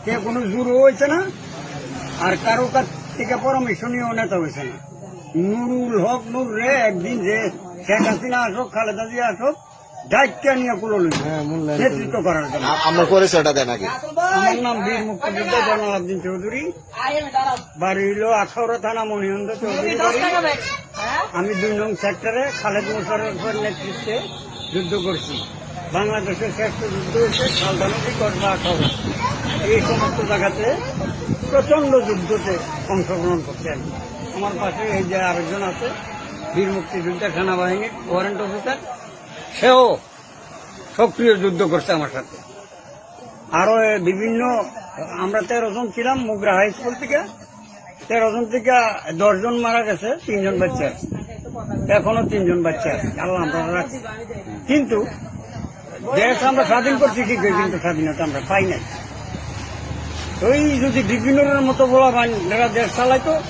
কে কোনো জুরও হয়েছে না, আর কারো কাছ থেকে পরামর্শ নিয়েও নেতা হয়েছে না। নুরুল হক নূর রে একদিন যে শেখ হাসিনা আসুক, খালেদা জিয়া আসুক, দায়িত্ব নিয়ে কুলো নেতৃত্ব করার জন্য। আপনার পরিচয়টা দেন আগে। আমার নাম বীর মুক্তিযোদ্ধা জয়নাল চৌধুরী, বাড়ি হইল আখাউড়া থানা মনিহন্দ চৌধুরী বাড়ি। আমি 2 নং সেক্টরে খালেদ মোশাররফের নেতৃত্বে যুদ্ধ করছি। বাংলাদেশের শ্রেষ্ঠ যুদ্ধ হচ্ছে সালদা নদী, কসবা, আখাউড়া, এই সমস্ত জায়গাতে প্রচন্ড যুদ্ধতে অংশগ্রহণ করতে আমি। আমার পাশে এই যে আরেকজন আছে বীর মুক্তিযোদ্ধা সেনাবাহিনীর ওয়ারেন্ট অফিসার, সেও সক্রিয় যুদ্ধ করছে আমার সাথে। আরো বিভিন্ন আমরা 13 জন ছিলাম মুগরা হাই স্কুল থেকে। 13 জন থেকে 10 জন মারা গেছে, 3 জন বাচ্চা আছে, এখনো 3 জন বাচ্চা আছে, আল্লাহ আমরা রাখছি। কিন্তু দেশ আমরা স্বাধীন করছি ঠিকই, কিন্তু স্বাধীনতা আমরা পাই নাই। ওই যদি বিভিন্ন মতো বলা দেশ চালাইতো